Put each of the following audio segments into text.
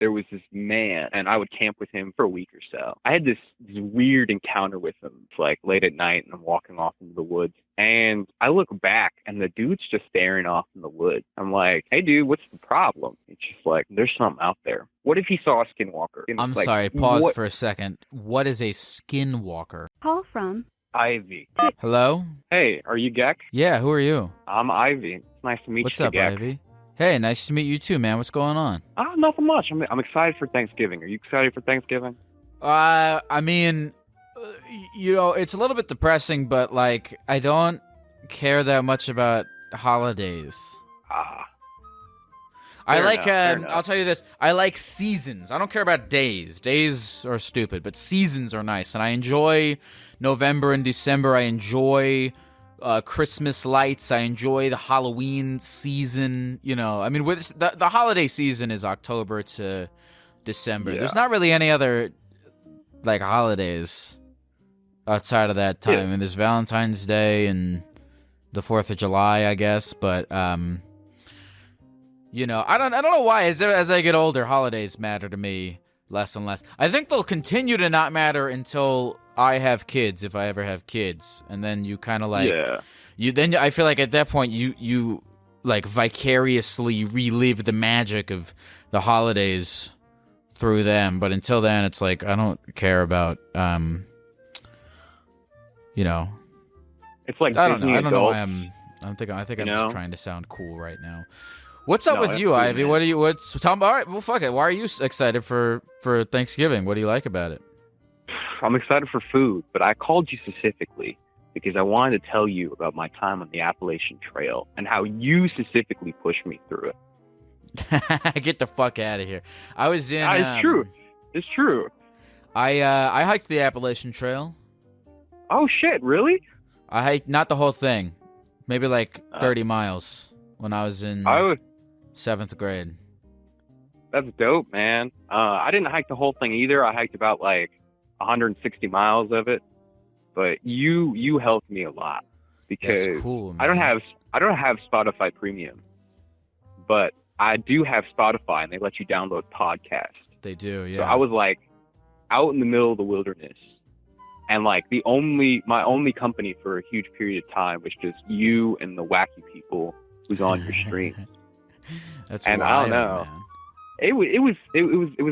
there was this man, and I would camp with him for a week or so. I had this weird encounter with him. It's like late at night, and I'm walking off into the woods, and I look back, and the dude's just staring off in the woods. I'm like, hey, dude, what's the problem? It's just like, there's something out there. What if he saw a skinwalker? And I'm like, sorry, pause for a second. What is a skinwalker? Call from Ivy. Hello? Hey, are you Geck? Yeah, who are you? I'm Ivy. It's nice to meet What's you, up, Geck. Ivy? Hey, nice to meet you too, man. What's going on? Nothing much. I'm excited for Thanksgiving. Are you excited for Thanksgiving? I mean, it's a little bit depressing, but like, I don't care that much about holidays. I like, I'll tell you this, I like seasons. I don't care about days. Days are stupid, but seasons are nice. And I enjoy November and December. I enjoy Christmas lights. I enjoy the Halloween season. I mean, with the holiday season is October to December. Yeah. There's not really any other, like, holidays outside of that time. Yeah. I mean, there's Valentine's Day and the 4th of July, I guess, but I don't know why. As I get older, holidays matter to me less and less. I think they'll continue to not matter until I have kids, if I ever have kids, and then you kind of like, I feel like at that point you like vicariously relive the magic of the holidays through them. But until then, it's like I don't care about It's like I don't know why I think I'm just trying to sound cool right now. What's up with you, Ivy? Man. All right, well, fuck it. Why are you excited for Thanksgiving? What do you like about it? I'm excited for food, but I called you specifically because I wanted to tell you about my time on the Appalachian Trail and how you specifically pushed me through it. Get the fuck out of here. I was in... It's true. It's true. I hiked the Appalachian Trail. Oh, shit, really? I hiked, not the whole thing, maybe like 30 miles when I was in 7th grade. That's dope, man. I didn't hike the whole thing either. I hiked about like 160 miles of it, but you helped me a lot because that's cool, man. I don't have Spotify Premium, but I do have Spotify, and they let you download podcasts. They do, yeah. So I was like out in the middle of the wilderness, and like my only company for a huge period of time was just you and the wacky people who's on your streams. That's and wild, I don't know. Man. It was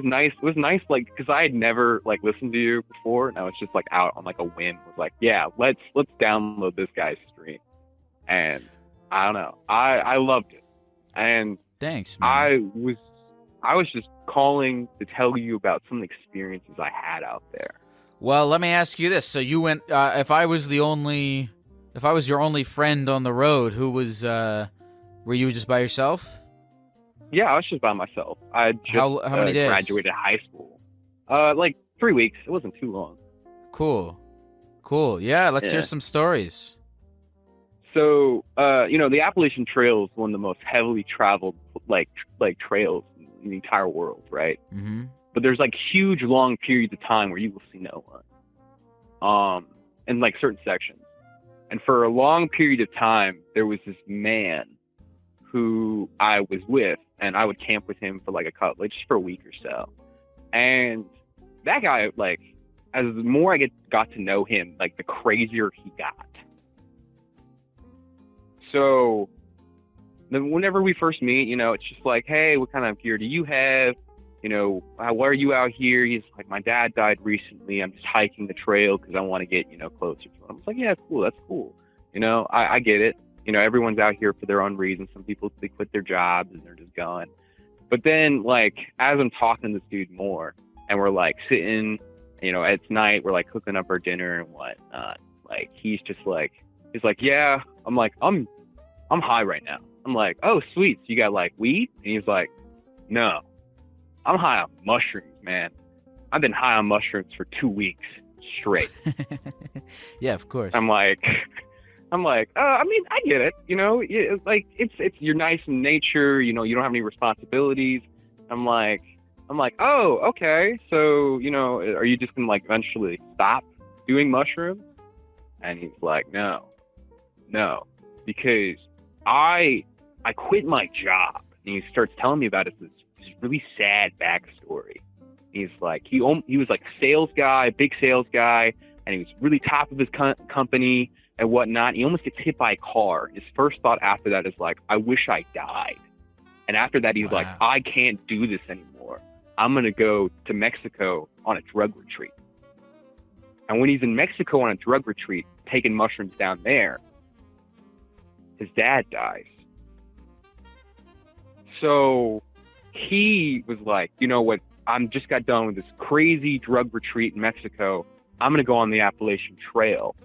nice. It was nice, like, because I had never like listened to you before, and I was just like out on like a whim. Was like, yeah, let's download this guy's stream, and I don't know, I loved it, and thanks, man. I was just calling to tell you about some experiences I had out there. Well, let me ask you this: so you went? If I was your only friend on the road, who was? Were you just by yourself? Yeah, I was just by myself. I just how many days? Graduated high school. Like 3 weeks. It wasn't too long. Cool. Yeah, let's hear some stories. So, the Appalachian Trail is one of the most heavily traveled like trails in the entire world, right? Mm-hmm. But there's like huge long periods of time where you will see no one. In like certain sections. And for a long period of time, there was this man who I was with, and I would camp with him for just for a week or so. And that guy, like, as the more I got to know him, like, the crazier he got. So whenever we first meet, it's just like, hey, what kind of gear do you have? Why are you out here? He's like, my dad died recently. I'm just hiking the trail because I want to get, closer to him. I was like, yeah, cool. That's cool. I get it. Everyone's out here for their own reasons. Some people, they quit their jobs and they're just going. But then, like, as I'm talking to this dude more, and we're like sitting, it's night, we're like cooking up our dinner and whatnot. Like, he's like, yeah. I'm like, I'm high right now. I'm like, oh, sweet. So you got like weed? And he's like, no, I'm high on mushrooms, man. I've been high on mushrooms for 2 weeks straight. Yeah, of course. I'm like, I mean, I get it. It's like, it's you're nice in nature. You don't have any responsibilities. I'm like, oh, okay. So, are you just gonna like eventually stop doing mushrooms? And he's like, no, because I quit my job. And he starts telling me about this really sad backstory. He's like, he was like a sales guy, big sales guy, and he was really top of his company and whatnot. He almost gets hit by a car. His first thought after that is like, I wish I died. And after that, he's like, I can't do this anymore. I'm going to go to Mexico on a drug retreat. And when he's in Mexico on a drug retreat, taking mushrooms down there, his dad dies. So he was like, you know what? I'm just got done with this crazy drug retreat in Mexico. I'm going to go on the Appalachian Trail,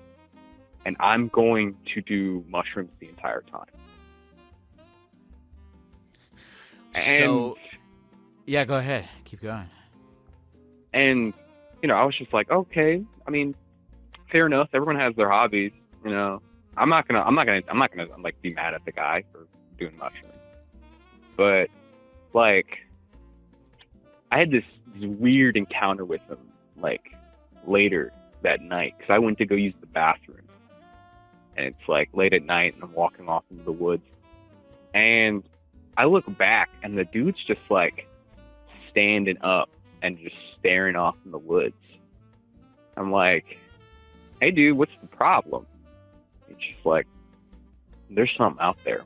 and I'm going to do mushrooms the entire time. So, yeah, go ahead. Keep going. And, you know, I was just like, okay, I mean, fair enough. Everyone has their hobbies, you know. I'm not gonna like be mad at the guy for doing mushrooms. But like, I had this weird encounter with him like later that night because I went to go use the bathroom, and it's like late at night, and I'm walking off into the woods, and I look back, and the dude's just like standing up and just staring off in the woods. I'm like, hey dude, what's the problem? It's just like, there's something out there.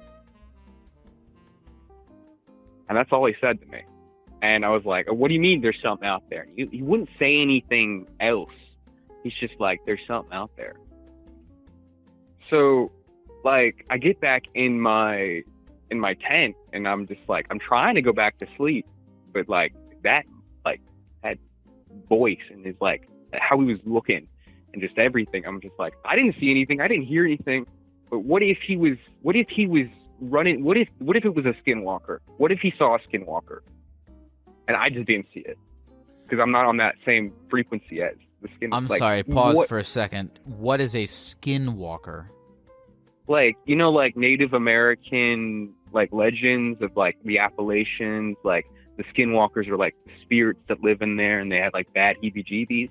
And that's all he said to me. And I was like, what do you mean there's something out there? He wouldn't say anything else. He's just like, there's something out there. So, like, I get back in my tent, and I'm just like, I'm trying to go back to sleep. But, like, that voice and his, like, how he was looking and just everything, I'm just like, I didn't see anything. I didn't hear anything. But what if he was running? What if it was a skinwalker? What if he saw a skinwalker and I just didn't see it because I'm not on that same frequency as the skin? I'm sorry. Pause for a second. What is a skinwalker? Like, you know, like Native American like legends of like the Appalachians, like the skinwalkers are like the spirits that live in there, and they had like bad heebie-jeebies.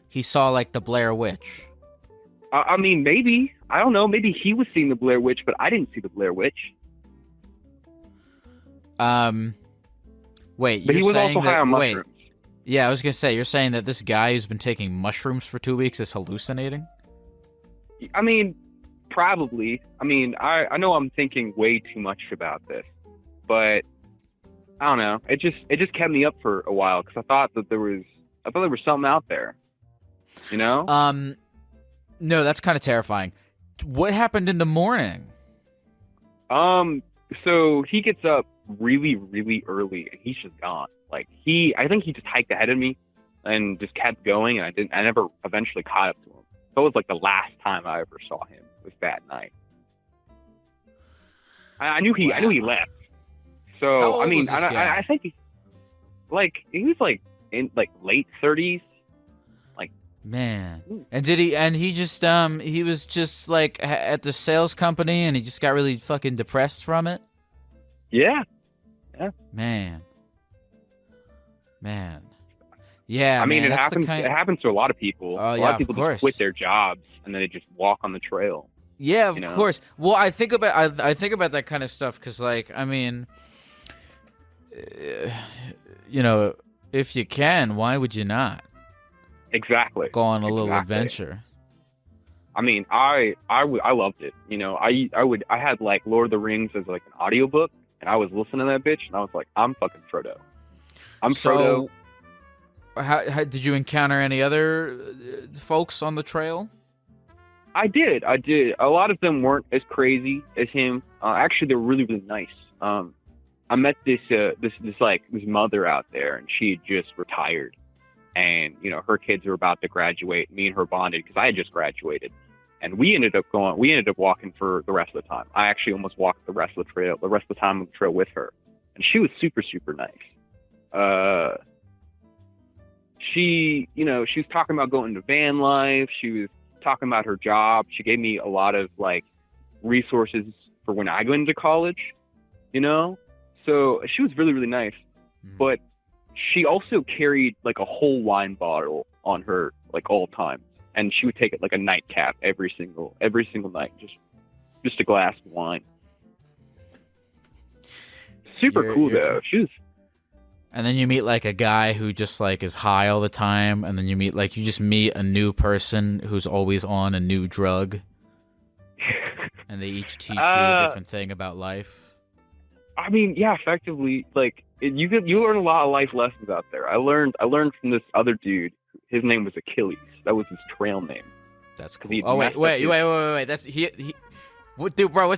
He saw like the Blair Witch. I mean, maybe. I don't know. Maybe he was seeing the Blair Witch, but I didn't see the Blair Witch. Wait. But he was also high on mushrooms. Yeah, I was gonna say, you're saying that this guy who's been taking mushrooms for 2 weeks is hallucinating? I mean, probably. I mean, I know I'm thinking way too much about this, but I don't know. It just kept me up for a while because I thought there was something out there. You know? No, that's kind of terrifying. What happened in the morning? So he gets up really, really early, and he's just gone. Like I think he just hiked ahead of me and just kept going, and I never eventually caught up to him. So it was like the last time I ever saw him was that night. I knew he left. So How old I mean, was this guy? I think he was like in like late 30s. Man. And he just he was just like at the sales company, and he just got really fucking depressed from it? Yeah. Man. Yeah, I mean, man, it happens to a lot of people. A lot of people just quit their jobs and then they just walk on the trail. Yeah, of course. Well, I think about that kind of stuff because, like, I mean, you know, if you can, why would you not? Exactly. Go on a little adventure. I mean, I loved it. You know, I had like Lord of the Rings as like an audiobook, and I was listening to that bitch, and I was like, I'm fucking Frodo. Frodo. How did you encounter any other folks on the trail? I did. A lot of them weren't as crazy as him. Actually, they were really, really nice. I met this mother out there, and she had just retired. And, you know, her kids were about to graduate. Me and her bonded because I had just graduated. And we ended up walking for the rest of the time. I actually almost walked the rest of the time on the trail with her. And she was super, super nice. She was talking about going to van life. She was talking about her job. She gave me a lot of, like, resources for when I go into college, you know? So she was really, really nice. But she also carried like a whole wine bottle on her, like, all times, and she would take it like a nightcap every single night, just a glass of wine. super cool though. She was. And then you meet like a guy who just like is high all the time, and then you just meet a new person who's always on a new drug, and they each teach you a different thing about life. I mean, yeah, effectively, like you learn a lot of life lessons out there. I learned from this other dude. His name was Achilles. That was his trail name. That's cool. Oh wait. That's he. What, dude, bro?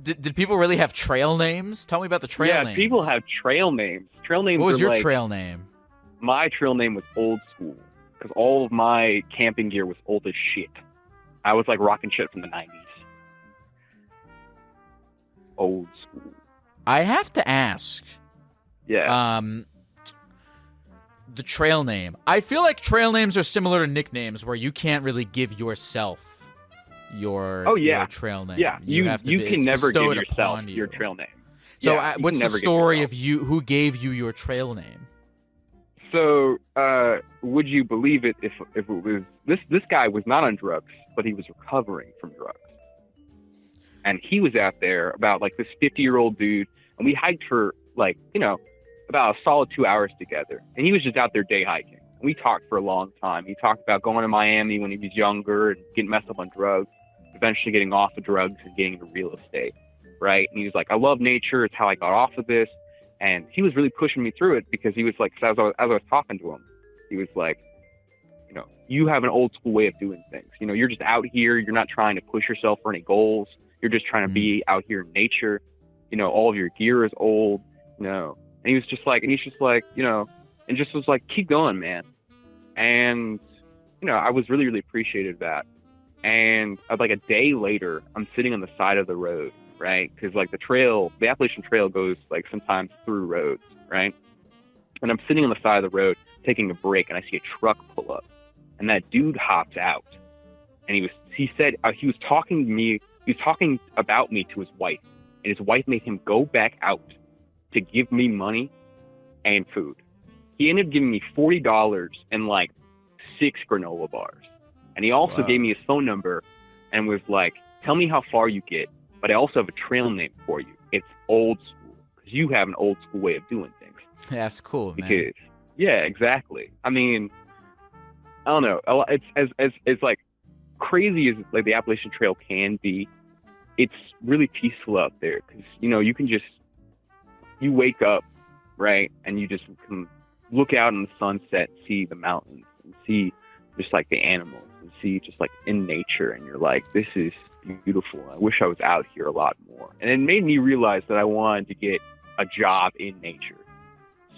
Did people really have trail names? Tell me about the trail names. Yeah, people have trail names. Trail names. What was your like, trail name? My trail name was Old School because all of my camping gear was old as shit. I was like rocking shit from the 90s. Old School. I have to ask. Yeah. The trail name. I feel like trail names are similar to nicknames where you can't really give yourself your trail name. Yeah, you can never give yourself your trail name. So what's the story of who gave you your trail name? So would you believe it if it was this guy was not on drugs, but he was recovering from drugs, and he was out there about like this 50-year-old dude, and we hiked for like about a solid 2 hours together, and he was just out there day hiking. And we talked for a long time. He talked about going to Miami when he was younger and getting messed up on drugs, eventually getting off of drugs and getting into real estate, right? And he was like, I love nature. It's how I got off of this. And he was really pushing me through it because he was like, as I was talking to him, he was like, you have an old school way of doing things. You're just out here. You're not trying to push yourself for any goals. You're just trying to be out here in nature. All of your gear is old, And he was just like, and just was like, keep going, man. And, I was really, really appreciative of that. And like a day later, I'm sitting on the side of the road, right? Because like the Appalachian Trail goes like sometimes through roads, right? And I'm sitting on the side of the road taking a break, and I see a truck pull up, and that dude hops out, and he said he was talking to me. He was talking about me to his wife, and his wife made him go back out to give me money and food. He ended up giving me $40 and like 6 granola bars. And he also gave me his phone number and was like, tell me how far you get, but I also have a trail name for you. It's Old School, because you have an old school way of doing things. Yeah, that's cool, man. Because, yeah, exactly. I mean, I don't know. It's like crazy as like the Appalachian Trail can be. It's really peaceful out there because, you can just, you wake up, right? And you just can look out in the sunset, see the mountains and see just like the animals and see just like in nature. And you're like, this is beautiful. I wish I was out here a lot more. And it made me realize that I wanted to get a job in nature.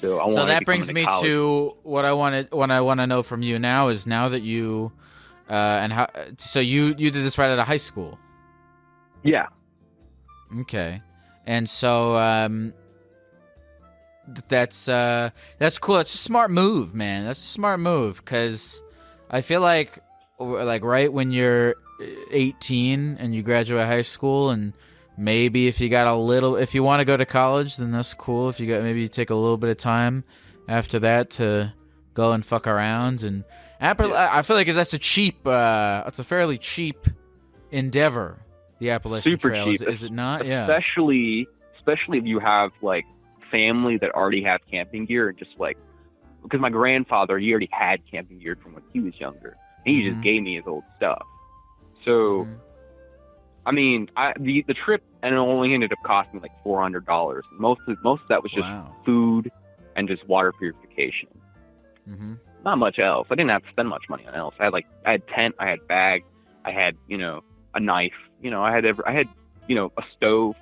So that brings me to what I want to know from you now is now that you, so you did this right out of high school. Yeah. Okay. And so, that's cool. That's a smart move, man. That's a smart move. 'Cause I feel like right when you're 18 and you graduate high school, and maybe if you want to go to college, then that's cool. Maybe you take a little bit of time after that to go and fuck around. And I feel like that's a fairly cheap endeavor. The Appalachian Trail, cheap. Is it not? Yeah. Especially if you have like family that already have camping gear, and just like, because my grandfather, he already had camping gear from when he was younger, and he just gave me his old stuff. So, I mean, the trip and it only ended up costing me like $400. Most of that was just food and just water purification. Mm-hmm. Not much else. I didn't have to spend much money on else. I had tent, I had bag, I had a knife. I had a stove.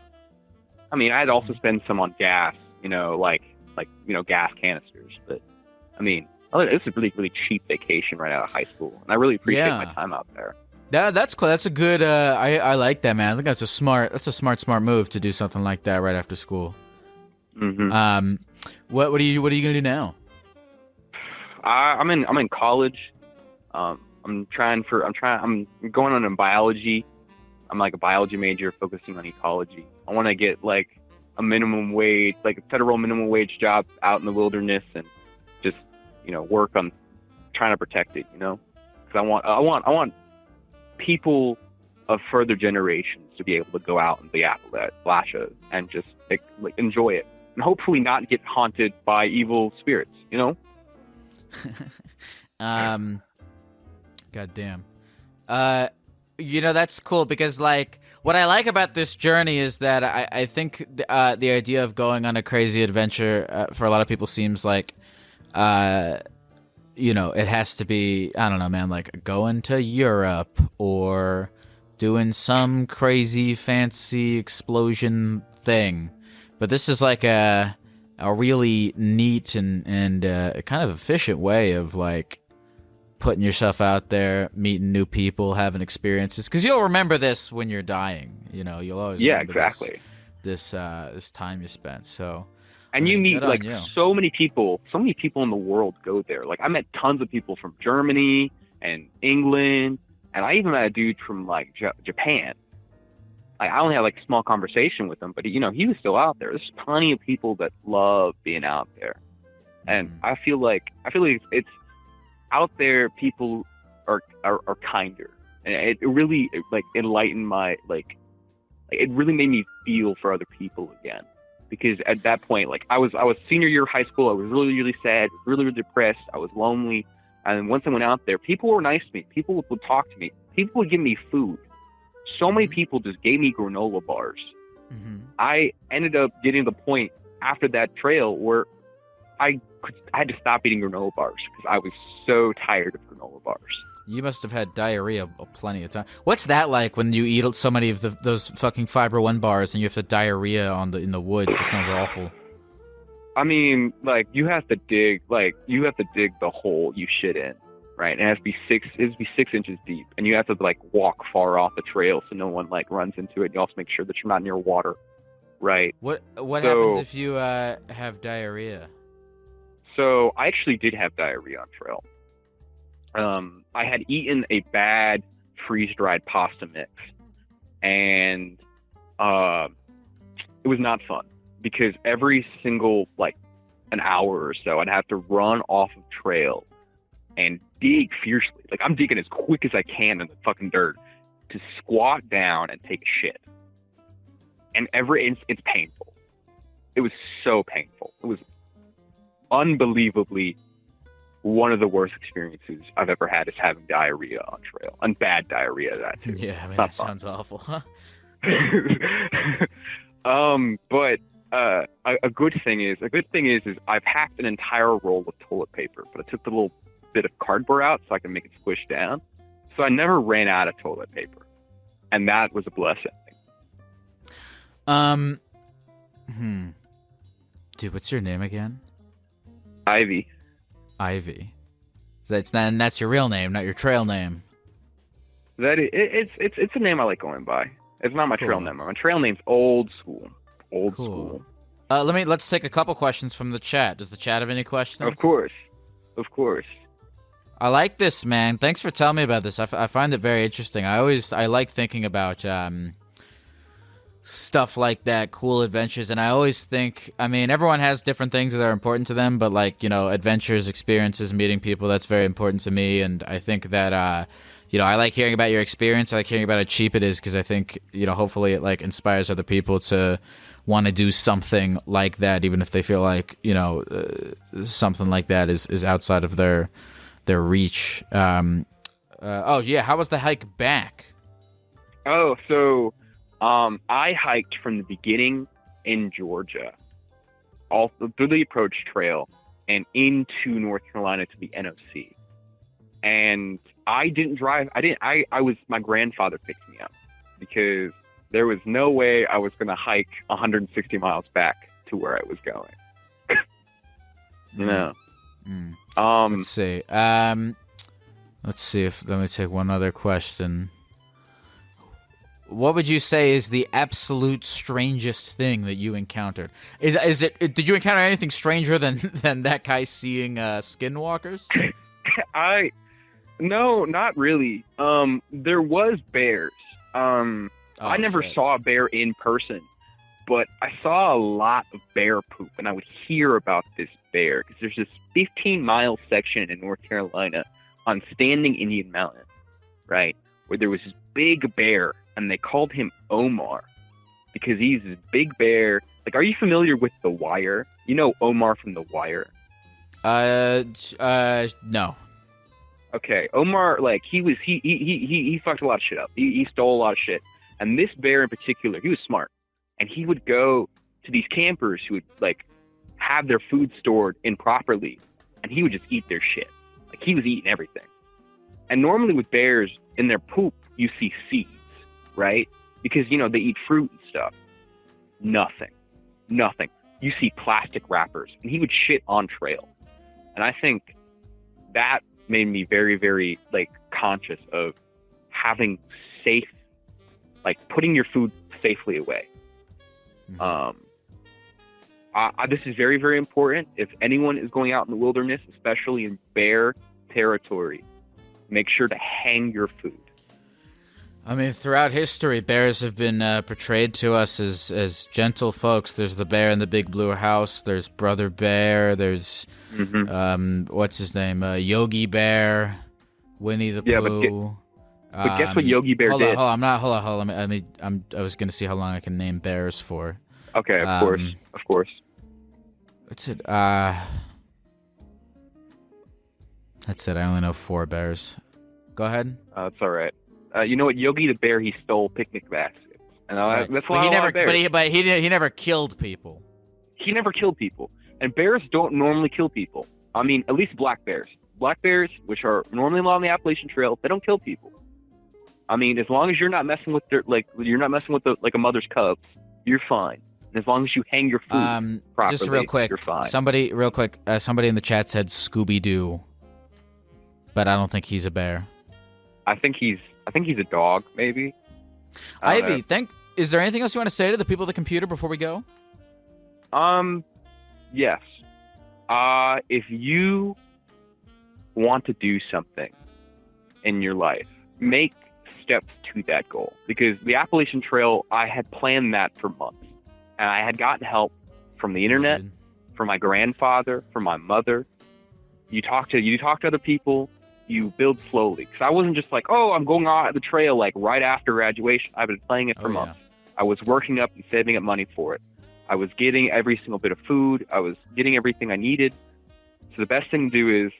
I mean, I had to also spend some on gas. Gas canisters. But I mean, this is a really, really cheap vacation right out of high school, and I really appreciate my time out there. That's cool. That's a good. I like that, man. I think that's a smart move to do something like that right after school. Mm-hmm. What are you gonna do now? I'm in college. I'm going on in biology. I'm like a biology major focusing on ecology. I want to get like a minimum wage, like a federal minimum wage job out in the wilderness, and just work on trying to protect it. Because I want people of further generations to be able to go out in the Appalachia and just like enjoy it. hopefully not get haunted by evil spirits, you know? Goddamn. That's cool because, like, what I like about this journey is that I think the idea of going on a crazy adventure for a lot of people seems like, it has to be, I don't know, man, like going to Europe or doing some crazy fancy explosion thing. But this is like a really neat and kind of efficient way of, like, putting yourself out there, meeting new people, having experiences. Because you'll remember this when you're dying. You'll always remember exactly. This time you spent. So, and you meet like so many people in the world go there. Like, I met tons of people from Germany and England, and I even met a dude from like Japan. Like, I only had like a small conversation with him, but he was still out there. There's plenty of people that love being out there, and I feel like it's out there. People are kinder, and it really like enlightened my it really made me feel for other people again. Because at that point, like, I was senior year of high school, I was really, really sad, really, really depressed, I was lonely, and once I went out there, people were nice to me, people would talk to me, people would give me food. So many people just gave me granola bars. I ended up getting to the point after that trail where I had to stop eating granola bars because I was so tired of granola bars. You must have had diarrhea plenty of time. What's that like when you eat so many of those fucking Fiber One bars and you have to diarrhea in the woods? That sounds awful. I mean, like, you have to dig the hole you shit in, right? And it has to be 6 inches deep, and you have to like walk far off the trail so no one like runs into it. You also make sure that you're not near water, right? What happens if you have diarrhea? So I actually did have diarrhea on trail. I had eaten a bad freeze-dried pasta mix, and it was not fun because every single, like, an hour or so, I'd have to run off of trail and dig fiercely. Like, I'm digging as quick as I can in the fucking dirt to squat down and take a shit. And it's painful. It was so painful. It was unbelievably one of the worst experiences I've ever had is having diarrhea on trail, and bad diarrhea, that too. Yeah, I mean, that sounds awful. Huh? But a good thing is I've hacked an entire roll of toilet paper, but I took the little bit of cardboard out so I can make it squish down. So I never ran out of toilet paper, and that was a blessing. Dude, what's your name again? Ivy. That's your real name, not your trail name. It's a name I like going by. It's not my trail name. My trail name's old school. Old school. Let's take a couple questions from the chat. Does the chat have any questions? Of course. I like this, man. Thanks for telling me about this. I find it very interesting. I like thinking about stuff like that, cool adventures, and I always think, I mean, everyone has different things that are important to them, but, like, adventures, experiences, meeting people, that's very important to me, and I think that, I like hearing about your experience, I like hearing about how cheap it is, because I think, hopefully it, like, inspires other people to want to do something like that, even if they feel like, something like that is outside of their reach. How was the hike back? Oh, so I hiked from the beginning in Georgia, all through the approach trail and into North Carolina to the NOC. And I didn't drive. My grandfather picked me up because there was no way I was going to hike 160 miles back to where I was going. No. Let's see. Let me take one other question. What would you say is the absolute strangest thing that you encountered? Did you encounter anything stranger than that guy seeing skinwalkers? No, not really. There was bears. I never saw a bear in person, but I saw a lot of bear poop, and I would hear about this bear because there's this 15-mile section in North Carolina on Standing Indian Mountain, right, where there was this big bear, and they called him Omar. because he's this big bear. Like, are you familiar with The Wire? You know Omar from The Wire? No. Okay, Omar, like, he fucked a lot of shit up. He stole a lot of shit. And this bear in particular, he was smart. And he would go to these campers who would, like, have their food stored improperly, and he would just eat their shit. Like, he was eating everything. And normally with bears, in their poop, you see seeds, right? Because, you know, they eat fruit and stuff. Nothing. You see plastic wrappers, and he would shit on trail. And I think that made me very, very, like, conscious of having safe, like, putting your food safely away. This is very, very important. If anyone is going out in the wilderness, especially in bear territory, make sure to hang your food. I mean, throughout history, bears have been portrayed to us as gentle folks. There's the bear in the big blue house. There's Brother Bear. There's, what's his name? Yogi Bear, Winnie the Pooh. But guess what Yogi Bear did? Hold on. I was going to see how long I can name bears for. Okay, of course. What's it? That's it. I only know 4 bears. Go ahead. It's all right. You know what? Yogi the Bear, he stole picnic baskets. And that's why he never killed people. He never killed people. And bears don't normally kill people. I mean, at least black bears. Black bears, which are normally along the Appalachian Trail, they don't kill people. I mean, as long as you're not messing with a mother's cubs, you're fine. And as long as you hang your food properly, just real quick, you're fine. Somebody in the chat said Scooby-Doo, but I don't think he's a bear. I think he's a dog, maybe. Ivy, is there anything else you want to say to the people at the computer before we go? Yes. If you want to do something in your life, make steps to that goal. Because the Appalachian Trail, I had planned that for months. And I had gotten help from the internet, from my grandfather, from my mother. You talk to other people. You build slowly. Because I wasn't just like, oh, I'm going out the trail like right after graduation. I've been playing it for months. I was working up and saving up money for it. I was getting every single bit of food. I was getting everything I needed. So the best thing to do is,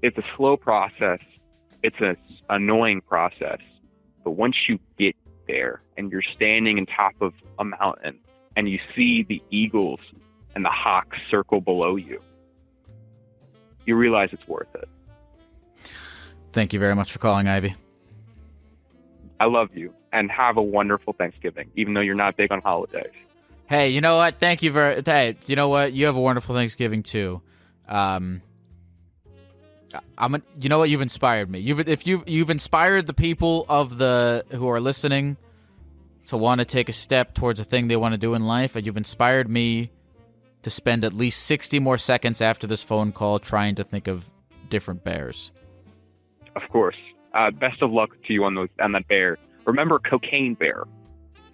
it's a slow process. It's an annoying process. But once you get there and you're standing on top of a mountain and you see the eagles and the hawks circle below you, you realize it's worth it. Thank you very much for calling, Ivy. I love you, and have a wonderful Thanksgiving, even though you're not big on holidays. Hey, you know what? Thank you hey, you know what? You have a wonderful Thanksgiving too. You know what? You've inspired me. You've inspired the people who are listening to want to take a step towards a thing they want to do in life, and you've inspired me to spend at least 60 more seconds after this phone call trying to think of different bears. Of course. Best of luck to you on that bear. Remember, Cocaine Bear.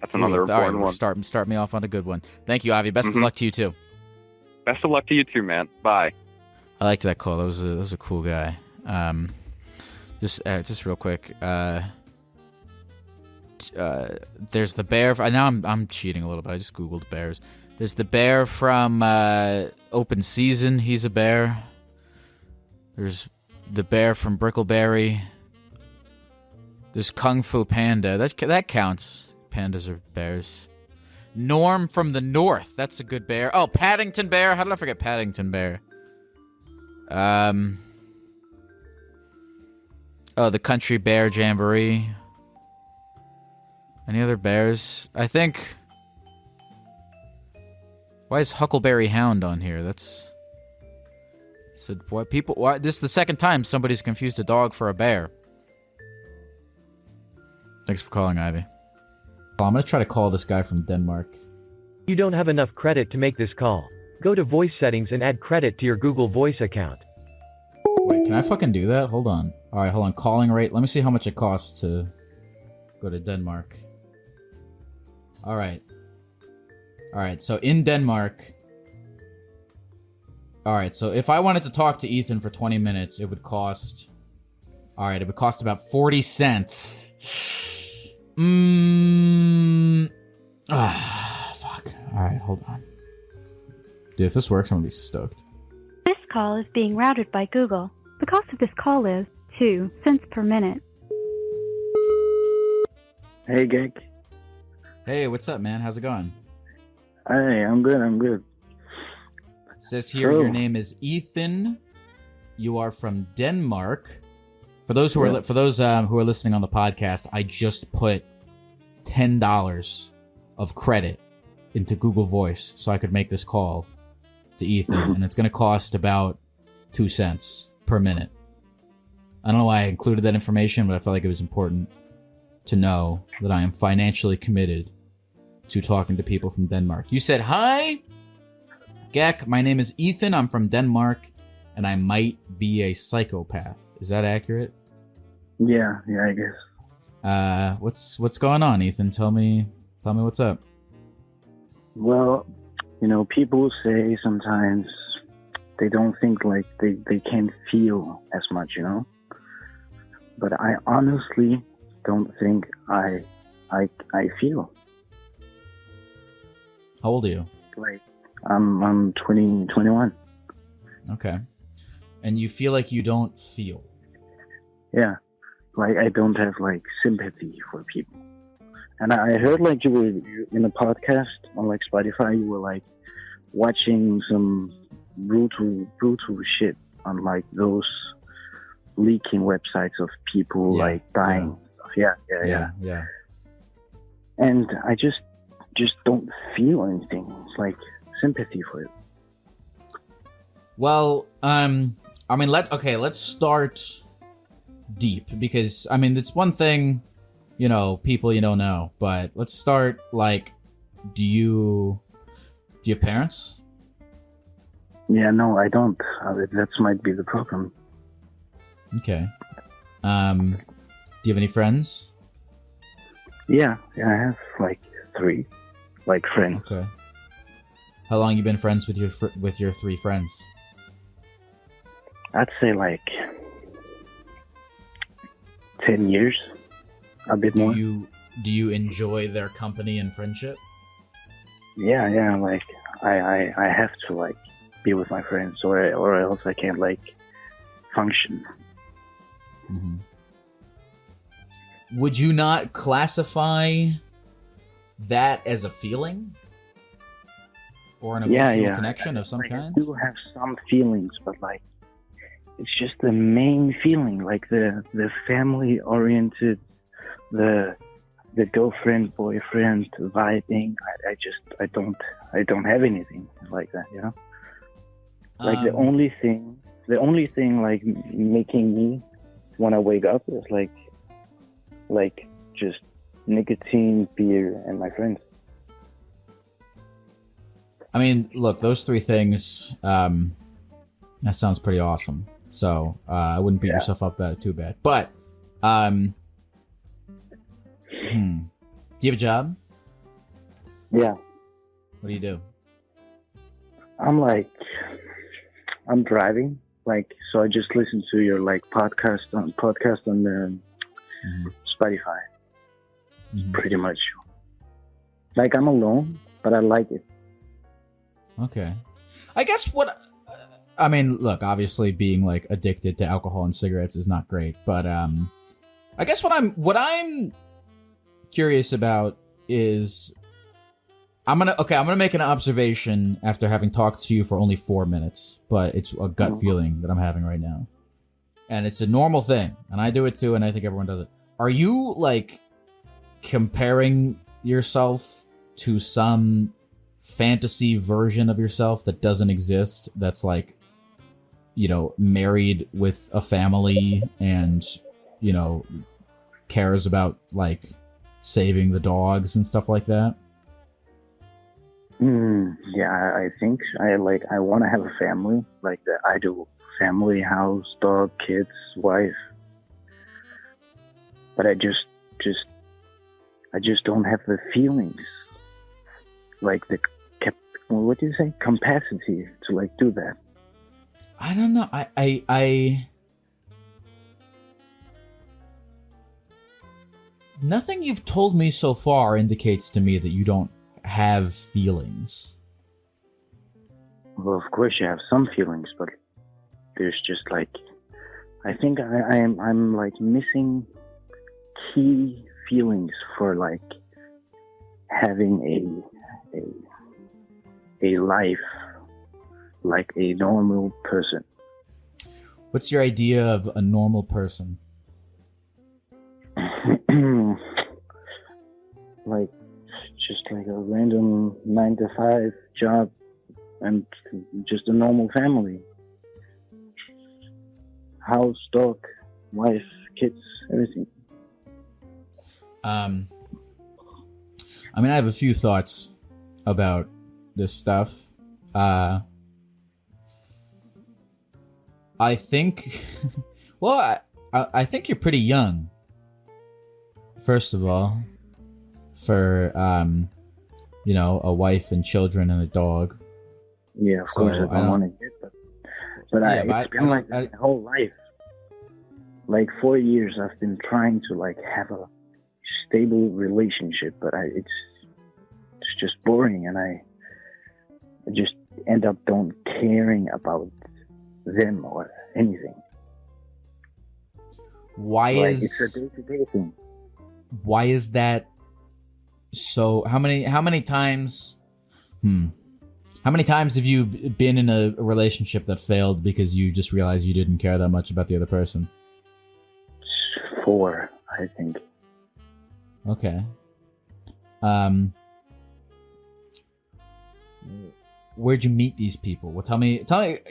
That's another important one. Start me off on a good one. Thank you, Avi. Best of luck to you too. Best of luck to you too, man. Bye. I liked that call. That was a cool guy. Just real quick. There's the bear. Now I'm cheating a little bit. I just googled bears. There's the bear from Open Season. He's a bear. There's the bear from Brickleberry. There's Kung Fu Panda. That counts. Pandas are bears. Norm from the North. That's a good bear. Oh, Paddington Bear. How did I forget Paddington Bear? Oh, the Country Bear Jamboree. Any other bears? I think... Why is Huckleberry Hound on here? That's... So why this is the second time somebody's confused a dog for a bear. Thanks for calling, Ivy. I'm gonna try to call this guy from Denmark. You don't have enough credit to make this call. Go to voice settings and add credit to your Google Voice account. Wait, can I fucking do that? Hold on. Alright, hold on. Calling rate. Let me see how much it costs to go to Denmark. Alright. Alright, so in Denmark... Alright, so if I wanted to talk to Ethan for 20 minutes, it would cost... Alright, it would cost about 40 cents. Fuck. All right, hold on. Dude, if this works, I'm gonna be stoked. This call is being routed by Google. The cost of this call is 2 cents per minute. Hey, Gek. Hey, what's up, man? How's it going? Hey, I'm good. Says here your name is Ethan. You are from Denmark. For those who are who are listening on the podcast, I just put $10 of credit into Google Voice so I could make this call to Ethan, and it's going to cost about 2 cents per minute. I don't know why I included that information, but I felt like it was important to know that I am financially committed to talking to people from Denmark. You said, "Hi, Gek, my name is Ethan. I'm from Denmark, and I might be a psychopath." Is that accurate? Yeah, I guess. What's going on, Ethan? Tell me what's up. Well, people say sometimes they don't think like they can't feel as much, But I honestly don't think I feel. How old are you? Like I'm 21. Okay. And you feel like you don't feel. Yeah. Like I don't have like sympathy for people. And I heard like you were in a podcast on like Spotify, you were like watching some brutal shit on like those leaking websites of people like dying. Yeah. And I just don't feel anything. It's like sympathy for it. Well, let's start deep, because it's one thing, people you don't know, but let's start like, do you have parents? Yeah, no, I don't. That might be the problem. Okay. Do you have any friends? Yeah, I have like 3, like friends. Okay. How long you been friends with your 3 friends? I'd say like 10 years, a bit more. Do you enjoy their company and friendship? Yeah, like I have to like be with my friends, or else I can't like function. Mm-hmm. Would you not classify that as a feeling? Or an emotional connection of some kind? I do have some feelings, but like it's just the main feeling, like the family-oriented, the girlfriend boyfriend vibing. I don't have anything like that, Like the only thing like making me want to wake up is like just nicotine, beer, and my friends. Look, those 3 things, that sounds pretty awesome. So, I wouldn't beat yourself up too bad. But, do you have a job? Yeah. What do you do? I'm driving, so I just listen to your podcast on the Spotify. Mm-hmm. Pretty much. Like I'm alone, but I like it. Okay. I guess look, obviously being like addicted to alcohol and cigarettes is not great, but I guess what I'm curious about is I'm gonna make an observation after having talked to you for only 4 minutes, but it's a gut feeling that I'm having right now. And it's a normal thing, and I do it too, and I think everyone does it. Are you like comparing yourself to some fantasy version of yourself that doesn't exist, that's like, married with a family and, cares about like saving the dogs and stuff like that? Yeah, I think I want to have a family, like the ideal family, house, dog, kids, wife. But I just don't have the feelings, like what do you say? Capacity to like do that. I don't know. I nothing you've told me so far indicates to me that you don't have feelings? Well, of course you have some feelings, but there's just like, I think I'm like missing key feelings for like having a life like a normal person. What's your idea of a normal person? Like just like a random 9 to 5 job and just a normal family. House, dog, wife, kids, everything. I mean, I have a few thoughts about this stuff. I think, well, I think you're pretty young. First of all, for you know, a wife and children and a dog. Yeah, of course I don't want to get, but it's been like my whole life. Like 4 years, I've been trying to like have a stable relationship, but it's just boring, and I just end up don't caring about them or anything. Why like, is it's a day-to-day thing? Why is that? So how many times? How many times have you been in a relationship that failed because you just realized you didn't care that much about the other person? 4, I think. Okay. Where'd you meet these people? Well, tell me,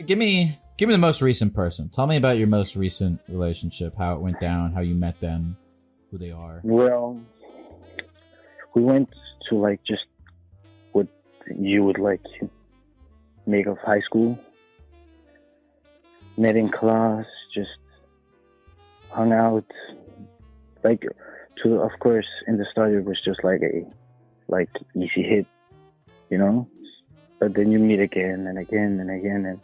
give me the most recent person. Tell me about your most recent relationship, how it went down, how you met them, who they are. Well, we went to like just what you would like make of high school. Met in class, just hung out. Like, of course, in the start it was just like a easy hit, you know. But then you meet again and again and again, and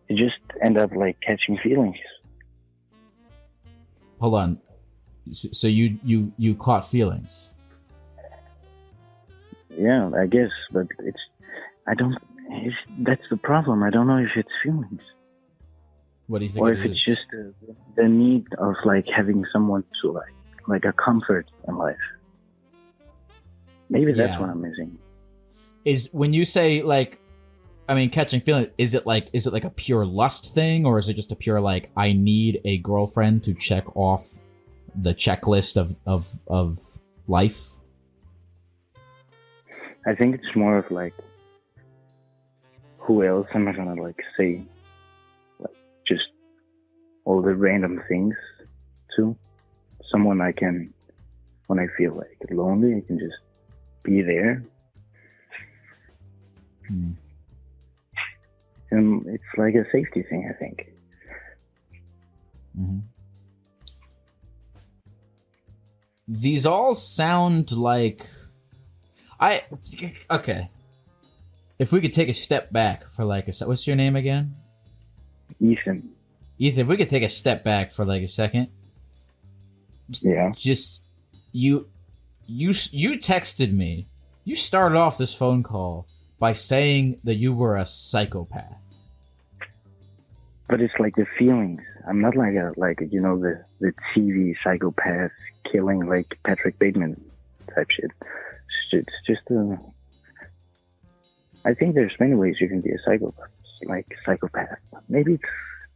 you just end up like catching feelings. Hold on. So you caught feelings? Yeah, I guess, but that's the problem. I don't know if it's feelings. What do you think? Or if it's just the need of like having someone to like a comfort in life. Maybe that's what I'm missing. Is when you say like, I mean, catching feelings, is it like a pure lust thing, or is it just a pure like, I need a girlfriend to check off the checklist of life? I think it's more of like, who else am I gonna like say like just all the random things to? Someone I can, when I feel like lonely, I can just be there. And it's like a safety thing, I think. Mm-hmm. These all sound like... Okay. If we could take a step back for like a... What's your name again? Ethan, if we could take a step back for like a second. Yeah. Just... You texted me. You started off this phone call by saying that you were a psychopath. But it's like the feelings. I'm not like you know, the TV psychopath killing like Patrick Bateman type shit. It's just I think there's many ways you can be a psychopath. Maybe it's...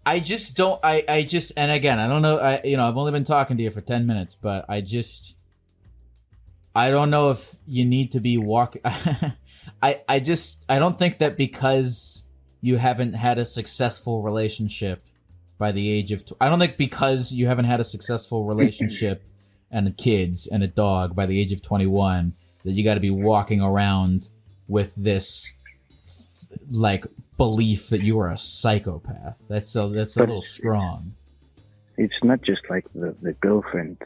I just don't. I just, and again, I don't know. I've only been talking to you for 10 minutes, but I don't know if you need to be walking. I don't think that because you haven't had a successful relationship by the age of... I don't think because you haven't had a successful relationship and kids and a dog by the age of 21 that you got to be walking around with this like belief that you are a psychopath. That's a little strong. It's not just like the girlfriend.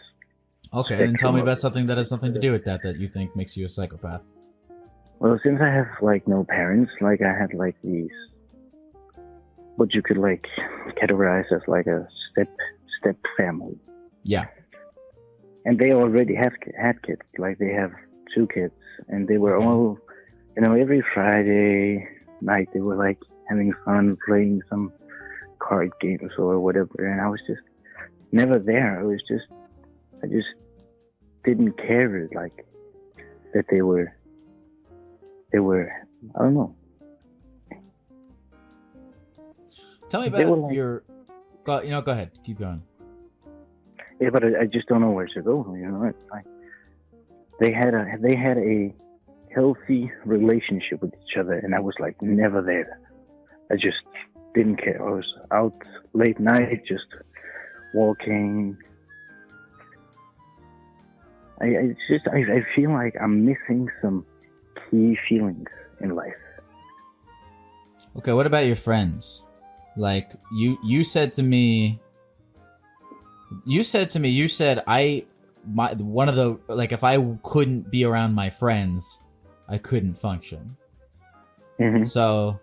Okay, then tell me about something that has something to do with that you think makes you a psychopath. Well, since I have like no parents, like I had like these, what you could like categorize as like a step family. Yeah. And they already had kids. Like they have two kids, and they were all, every Friday night they were like having fun playing some card games or whatever, and I was just never there. I just didn't care, like, that they were, I don't know. Tell me about your, go ahead, keep going. Yeah, but I just don't know where to go. It's like they had a healthy relationship with each other, and I was like never there. I just didn't care. I was out late night, just walking. I feel like I'm missing some key feelings in life. Okay, what about your friends? Like you said to me, if I couldn't be around my friends, I couldn't function. Mm-hmm. So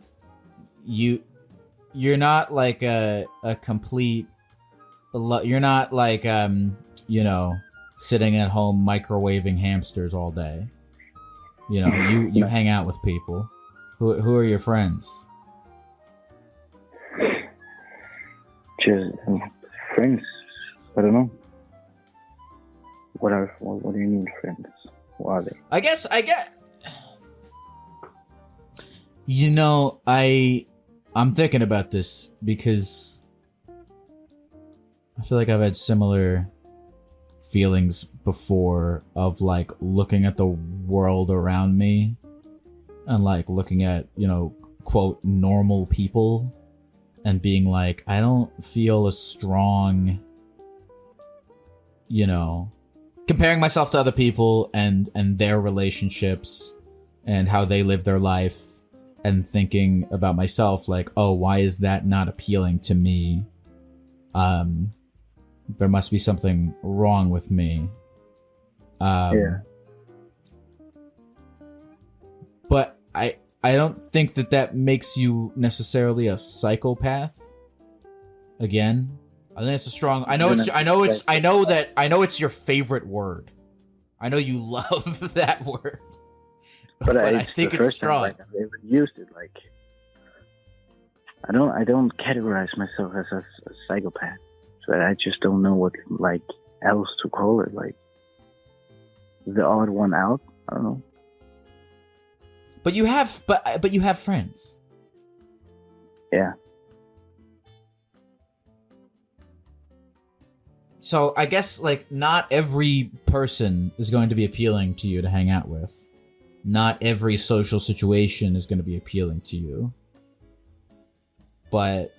you're not like a complete, you're not like sitting at home microwaving hamsters all day. You hang out with people. Who are your friends? Just friends. I don't know. What do you mean, friends? What are they? I get. I'm thinking about this because I feel like I've had similar feelings before of like looking at the world around me and like looking at, quote, normal people and being like, I don't feel a strong, comparing myself to other people and their relationships and how they live their life and thinking about myself like, oh, why is that not appealing to me? There must be something wrong with me. Yeah. But I don't think that makes you necessarily a psychopath. Again, I think it's a strong. I know it's your favorite word. I know you love that word. But I think it's strong. Like, I've ever used it. Like, I don't categorize myself as a psychopath. So I just don't know what like else to call it. Like the odd one out. I don't know. But you have friends. Yeah. So I guess like not every person is going to be appealing to you to hang out with. Not every social situation is going to be appealing to you. But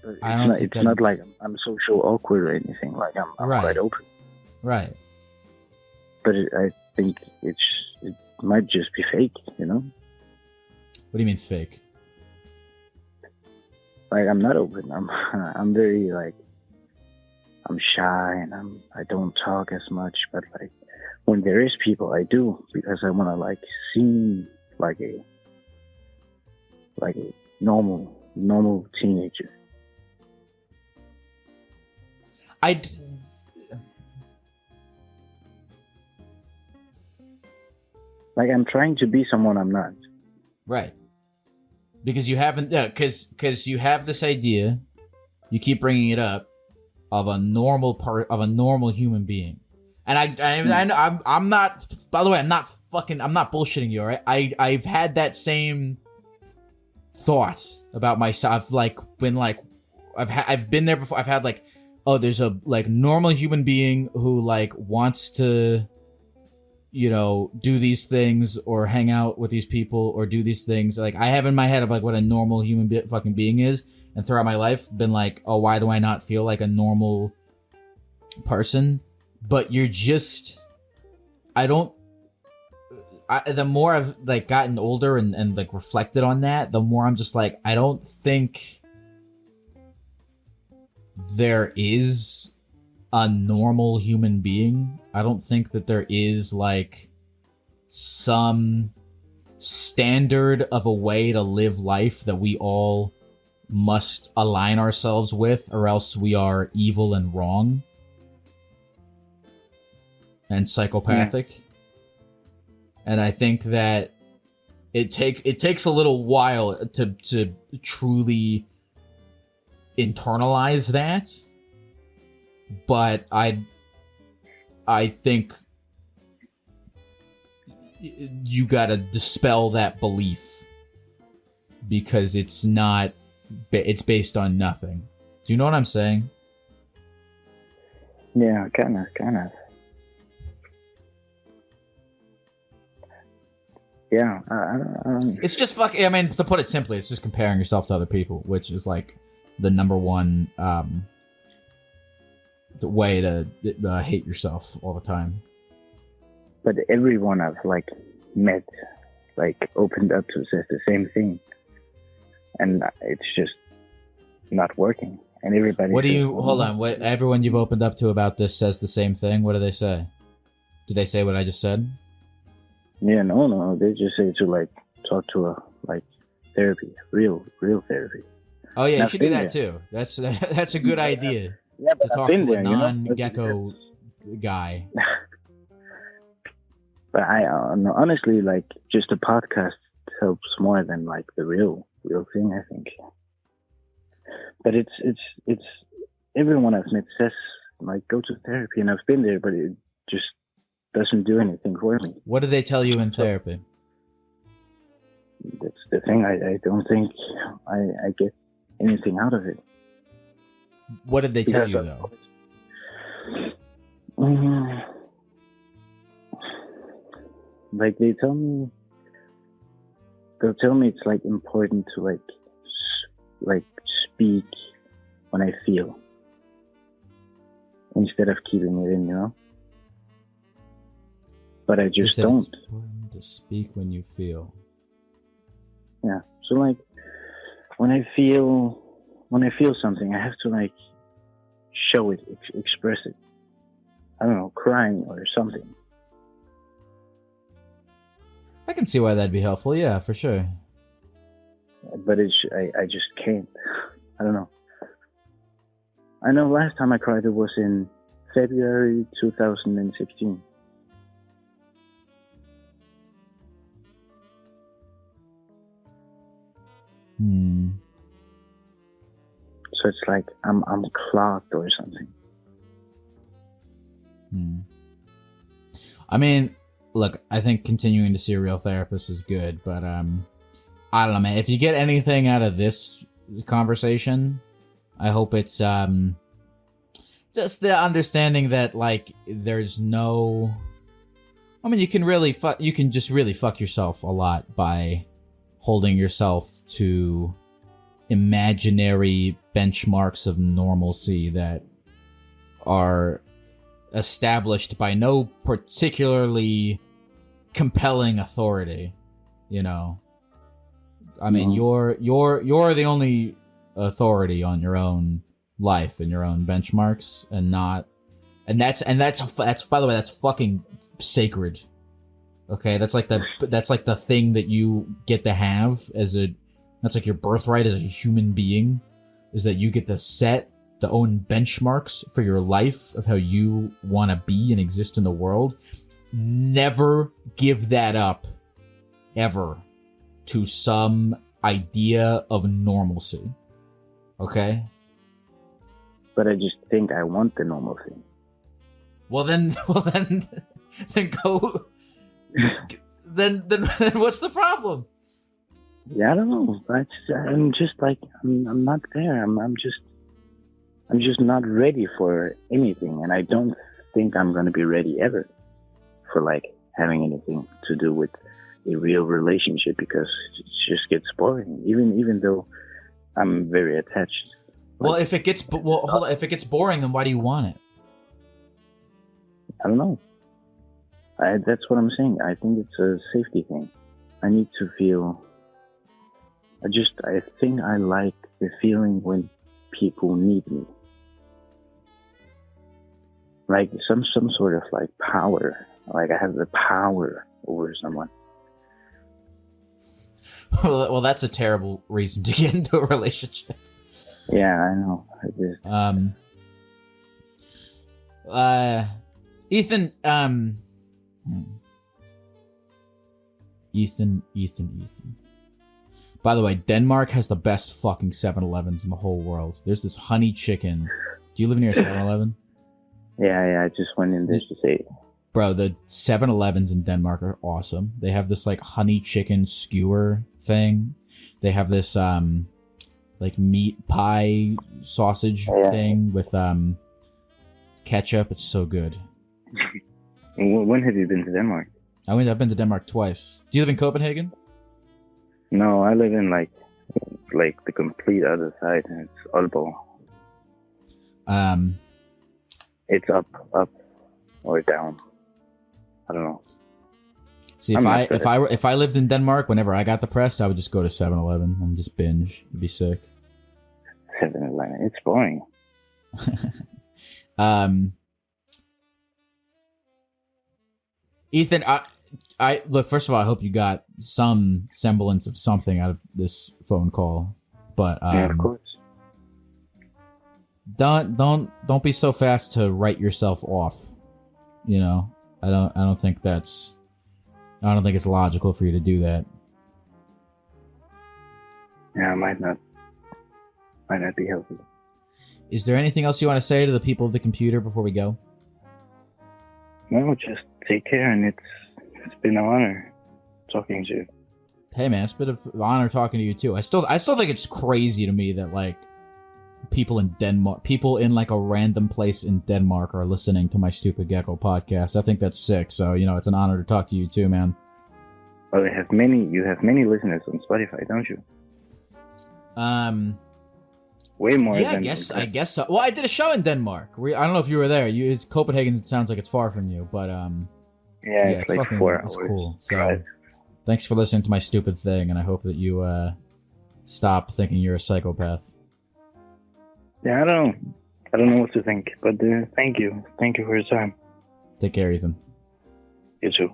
it's not like I'm social awkward or anything. Like I'm right. quite open. Right. But I think it might just be fake, What do you mean fake? Like I'm not open. I'm very like I'm shy and I don't talk as much. But like when there is people, I do because I want to like seem like a normal teenager. Like I'm trying to be someone I'm not. Right. Because you haven't, because you have this idea, you keep bringing it up, of a normal human being, and I'm not. By the way, I'm not bullshitting you. All right, I've had that same thought about myself. Like when like I've been there before. I've had like, oh, there's a like normal human being who like wants to, do these things or hang out with these people or do these things. Like I have in my head of like what a normal human fucking being is, and throughout my life been like, oh, why do I not feel like a normal person? But you're just, the more I've like gotten older and like reflected on that, the more I'm just like, I don't think there is a normal human being. I don't think that there is like some standard of a way to live life that we all must align ourselves with, or else we are evil and wrong and psychopathic. And I think that it takes a little while to truly internalize that. But I think you gotta dispel that belief because it's based on nothing. Do you know what I'm saying? Yeah, kind of. Yeah, I don't. It's just I mean, to put it simply, it's just comparing yourself to other people, which is like the number one the way to hate yourself all the time. But everyone I've like met, like opened up to says the same thing, and it's just not working. And everybody. Hold on? What everyone you've opened up to about this says the same thing? What do they say? Do they say what I just said? Yeah, no. They just say to like talk to a like therapy, real therapy. Oh yeah, you should do that too. That's a good idea. Yeah, but to talk to a non-gecko guy. But I honestly like just a podcast helps more than like the real thing, I think. But it's everyone I've met says like go to therapy, and I've been there, but it just doesn't do anything for me. What do they tell you in therapy? That's the thing. I don't think I get anything out of it. What did they tell you though? Like they'll tell me it's like important to like speak when I feel instead of keeping it in, you know. But I just don't. It's important to speak when you feel. Yeah. So like when I feel something, I have to like show it, express it. I don't know, crying or something. I can see why that'd be helpful. Yeah, for sure. But I just can't. I don't know. I know last time I cried it was in February 2016. So it's like I'm clogged or something. I mean, look, I think continuing to see a real therapist is good, but I don't know, man. If you get anything out of this conversation, I hope it's just the understanding that like there's no. I mean, you can just really fuck yourself a lot by holding yourself to imaginary benchmarks of normalcy that are established by no particularly compelling authority, you know. I mean, you're the only authority on your own life and your own benchmarks, and that's by the way, that's fucking sacred. Okay, that's like the thing that you get to have that's like your birthright as a human being, is that you get to set the own benchmarks for your life of how you want to be and exist in the world. Never give that up, ever, to some idea of normalcy. Okay? But I just think I want the normal thing. Well then go. then what's the problem? Yeah, I don't know. I'm just like I'm not there. I'm just not ready for anything, and I don't think I'm gonna be ready ever for like having anything to do with a real relationship, because it just gets boring. Even though I'm very attached. Well, if it gets if it gets boring, then why do you want it? I don't know. That's what I'm saying. I think it's a safety thing. I need to feel. I think I like the feeling when people need me. Like some sort of like power. Like I have the power over someone. Well, that's a terrible reason to get into a relationship. Yeah, I know. Ethan, Ethan. By the way, Denmark has the best fucking 7-Elevens in the whole world. There's this honey chicken. Do you live near a 7-Eleven? Yeah, I just went in there to say. Bro, the 7-Elevens in Denmark are awesome. They have this like honey chicken skewer thing. They have this like meat pie sausage thing with ketchup. It's so good. When have you been to Denmark? I've been to Denmark twice. Do you live in Copenhagen? No, I live in like the complete other side, and it's Aalborg. It's up or down. I don't know. See, if I lived in Denmark, whenever I got depressed, I would just go to 7-Eleven and just binge. It'd be sick. 7-Eleven, it's boring. Ethan, I look. First of all, I hope you got some semblance of something out of this phone call. But yeah, of course. Don't be so fast to write yourself off. You know, I don't think it's logical for you to do that. Yeah, it might not be healthy. Is there anything else you want to say to the people of the computer before we go? No, just take care, and it's been an honor talking to you. Hey man, it's been an honor talking to you too. I still think it's crazy to me that like people in like a random place in Denmark are listening to my Stupid Gecko podcast. I think that's sick. So, you know, it's an honor to talk to you too, man. Well, you have many listeners on Spotify, don't you? Way more. Yeah, I guess so. Well, I did a show in Denmark. I don't know if you were there. Copenhagen sounds like it's far from you, but yeah, it's like 4 hours. It's cool. So, thanks for listening to my stupid thing, and I hope that you stop thinking you're a psychopath. Yeah, I don't know what to think, but thank you for your time. Take care, Ethan. You too.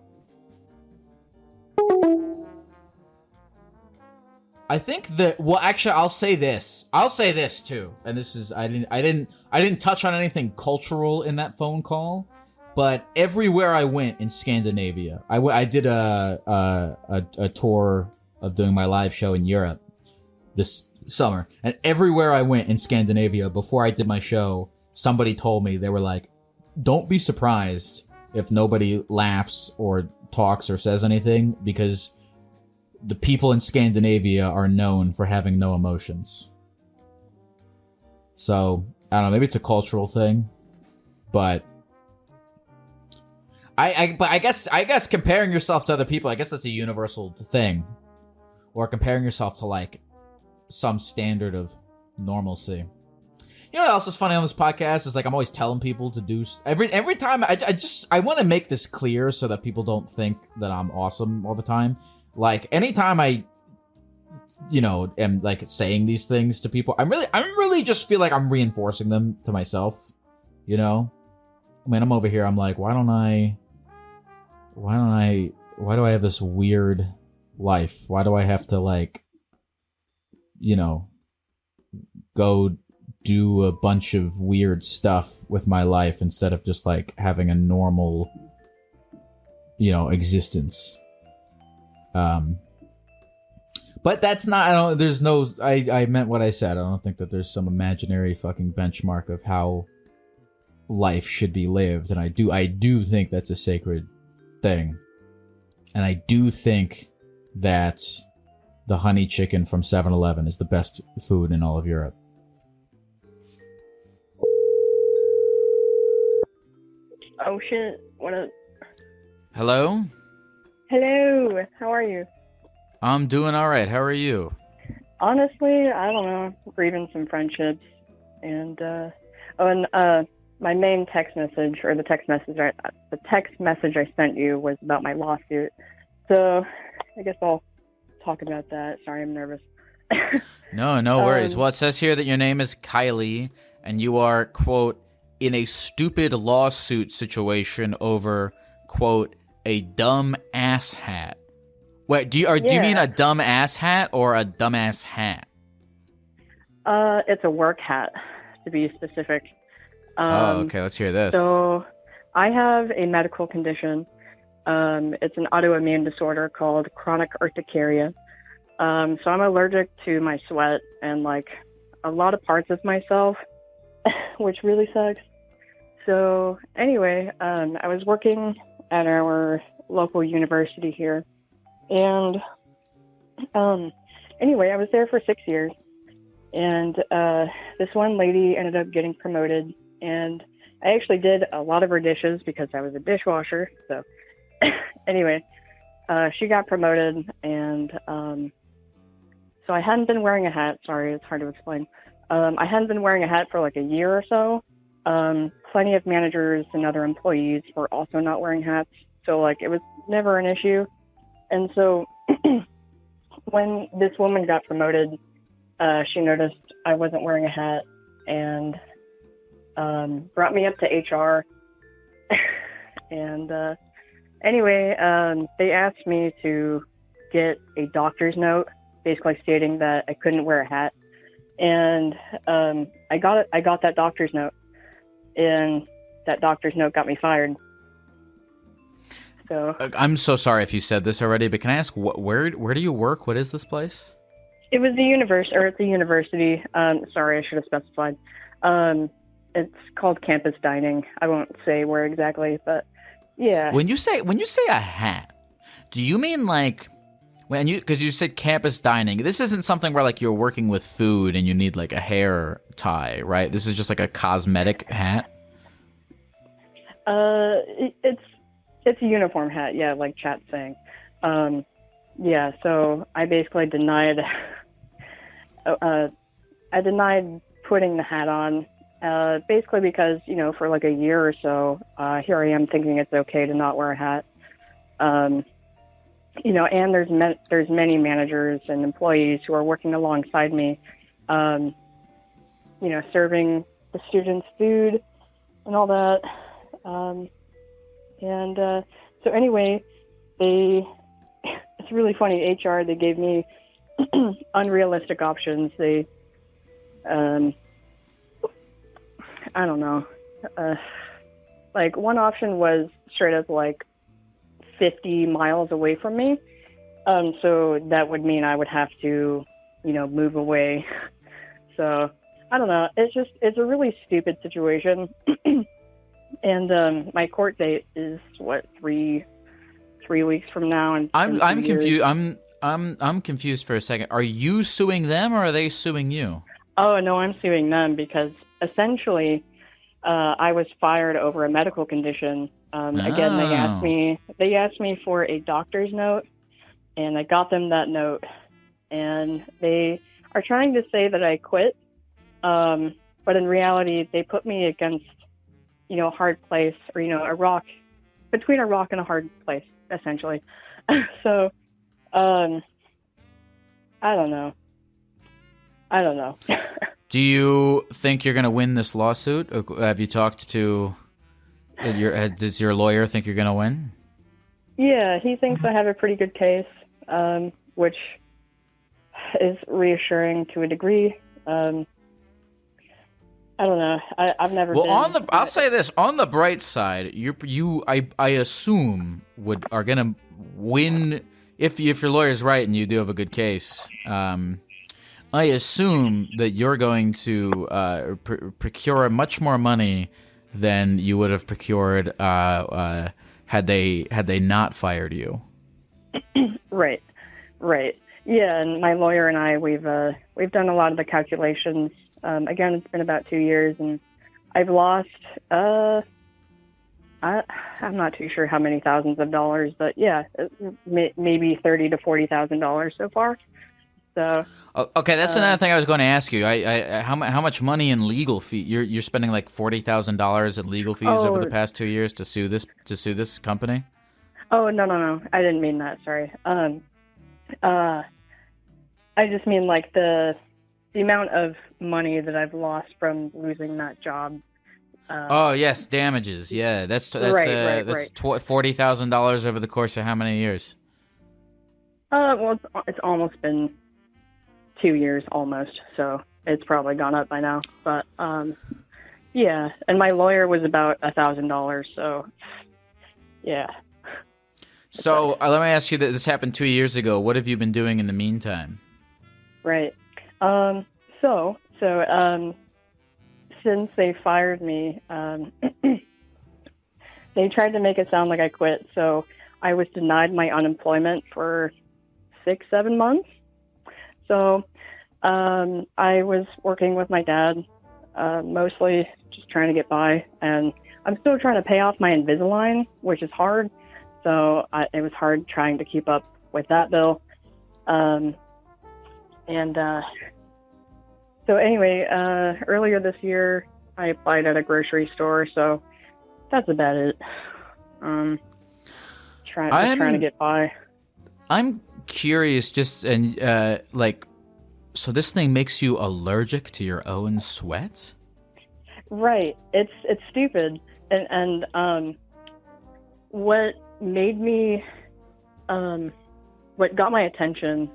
I think that, well, actually, I'll say this too, and this is I didn't touch on anything cultural in that phone call, but everywhere I went in Scandinavia, I did a tour of doing my live show in Europe this summer, and everywhere I went in Scandinavia before I did my show, somebody told me, they were like, don't be surprised if nobody laughs or talks or says anything, because the people in Scandinavia are known for having no emotions. So, I don't know, maybe it's a cultural thing, but I guess comparing yourself to other people, I guess that's a universal thing. Or comparing yourself to like some standard of normalcy. You know what else is funny on this podcast is like I'm always telling people to do every time I want to make this clear so that people don't think that I'm awesome all the time. Like anytime I am like saying these things to people, I really just feel like I'm reinforcing them to myself, you know? I mean, I'm over here, I'm like, why do I have this weird life? Why do I have to like, go do a bunch of weird stuff with my life instead of just like having a normal, existence? But that's not, I meant what I said. I don't think that there's some imaginary fucking benchmark of how life should be lived. And I do think that's a sacred thing. And I do think that the honey chicken from 7-Eleven is the best food in all of Europe. Oh shit, what up? Hello? Hello, how are you? I'm doing alright, how are you? Honestly, I don't know, grieving some friendships, and my main text message, or the text message I sent you was about my lawsuit, so I guess I'll talk about that. Sorry, I'm nervous. No worries. Well, it says here that your name is Kylie, and you are, quote, in a stupid lawsuit situation over, quote, a dumb ass hat. Wait, do you mean a dumb ass hat or a dumbass hat? It's a work hat, to be specific. Okay, let's hear this. So, I have a medical condition It's an autoimmune disorder called chronic urticaria. So I'm allergic to my sweat and like a lot of parts of myself, which really sucks. So anyway, I was working at our local university here, and anyway, I was there for 6 years, and this one lady ended up getting promoted, and I actually did a lot of her dishes because I was a dishwasher. So anyway, she got promoted, and so I hadn't been wearing a hat. Sorry, it's hard to explain. I hadn't been wearing a hat for like a year or so. Plenty of managers and other employees were also not wearing hats. So like it was never an issue. And so when this woman got promoted, she noticed I wasn't wearing a hat and brought me up to HR. And anyway, they asked me to get a doctor's note, basically stating that I couldn't wear a hat. And I got that doctor's note, and that doctor's note got me fired. So I'm so sorry if you said this already, but can I ask where do you work? What is this place? it was it's a university. Sorry, I should have specified. It's called campus dining. I won't say where exactly, but yeah. When you say a hat, do you mean like because you said campus dining? This isn't something where like you're working with food and you need like a hair tie, right? This is just like a cosmetic hat. It's a uniform hat, yeah, like Chat's saying. Yeah, so I basically denied putting the hat on, basically because, for like a year or so, here I am thinking it's okay to not wear a hat. And there's many managers and employees who are working alongside me, serving the students food and all that. So anyway, it's really funny. HR, they gave me unrealistic options. They, I don't know. Like one option was straight up like 50 miles away from me. So that would mean I would have to, move away. So I don't know. It's a really stupid situation. And my court date is 3 weeks from now. And I'm confused. I'm confused for a second. Are you suing them or are they suing you? Oh no, I'm suing them because essentially, I was fired over a medical condition. Again, they asked me for a doctor's note, and I got them that note, and they are trying to say that I quit. But in reality, they put me against, a hard place, or, between a rock and a hard place, essentially. So, I don't know. Do you think you're going to win this lawsuit? Or have you talked to does your lawyer think you're going to win? Yeah, he thinks I have a pretty good case, which is reassuring to a degree. I don't know. I've never. Well, I'll say this: on the bright side, I assume are gonna win if your lawyer's right and you do have a good case. I assume that you're going to procure much more money than you would have procured had they not fired you. Right. Yeah, and my lawyer and I we've done a lot of the calculations. Again, it's been about 2 years, and I've lost, I'm not too sure how many thousands of dollars, but yeah, maybe $30,000 to $40,000 so far. So. Okay, that's another thing I was going to ask you. How much money in legal fee? You're spending like $40,000 in legal fees over the past 2 years to sue this company? Oh no, I didn't mean that. Sorry. I just mean like the amount of money that I've lost from losing that job. Oh yes, damages. Yeah, that's right. $40,000 over the course of how many years? Well, it's almost been 2 years almost, so it's probably gone up by now. But yeah, and my lawyer was about $1,000, so yeah. So let me ask you that this happened 2 years ago. What have you been doing in the meantime? Right. Since they fired me, they tried to make it sound like I quit. So I was denied my unemployment for 6-7 months. So I was working with my dad, mostly just trying to get by. And I'm still trying to pay off my Invisalign, which is hard. So it was hard trying to keep up with that bill. So anyway, earlier this year, I applied at a grocery store. So that's about it. Trying to get by. I'm curious, so this thing makes you allergic to your own sweat? Right. It's stupid. And what made me, what got my attention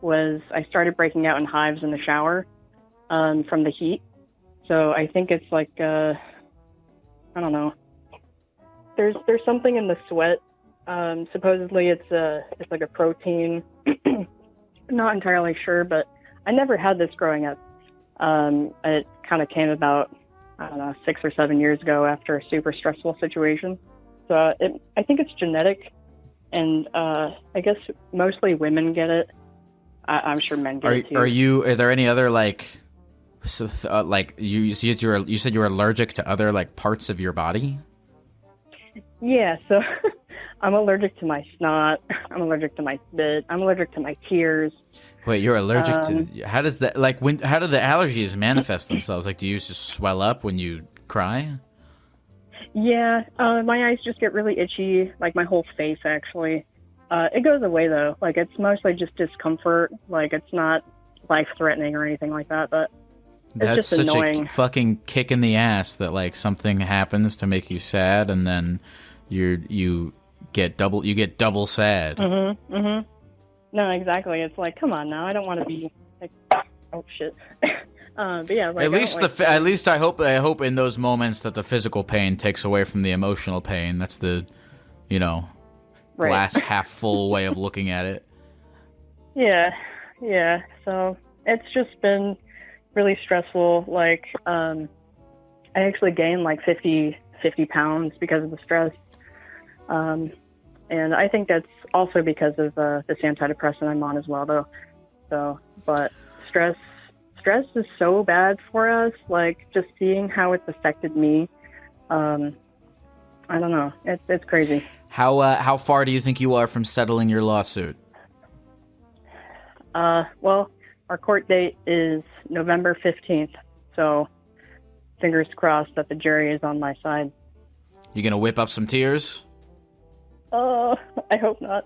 was I started breaking out in hives in the shower from the heat. So I think it's like, I don't know. There's something in the sweat. Supposedly it's like a protein. Not entirely sure, but I never had this growing up. It kind of came about, I don't know, 6 or 7 years ago after a super stressful situation. So I think it's genetic, and I guess mostly women get it. I'm sure men get it too. Are there any other you said you were allergic to other parts of your body? Yeah, so I'm allergic to my snot. I'm allergic to my spit. I'm allergic to my tears. Wait, you're allergic to? How does that how do the allergies manifest themselves? Do you just swell up when you cry? Yeah, my eyes just get really itchy, my whole face actually. It goes away though. It's mostly just discomfort. It's not life-threatening or anything like that, but it's That's just annoying. Such a fucking kick in the ass that something happens to make you sad, and then you get double sad. Mm-hmm. Mm-hmm. No, exactly. It's come on now. I don't want to be oh shit. But yeah, at least I hope in those moments that the physical pain takes away from the emotional pain. That's the glass half full way of looking at it. Yeah. So it's just been really stressful. I actually gained 50 pounds because of the stress. And I think that's also because of this antidepressant I'm on as well, though. So, but stress is so bad for us. Just seeing how it's affected me. I don't know. It's crazy. How far do you think you are from settling your lawsuit? Well, our court date is November 15th. So, fingers crossed that the jury is on my side. You gonna whip up some tears? I hope not.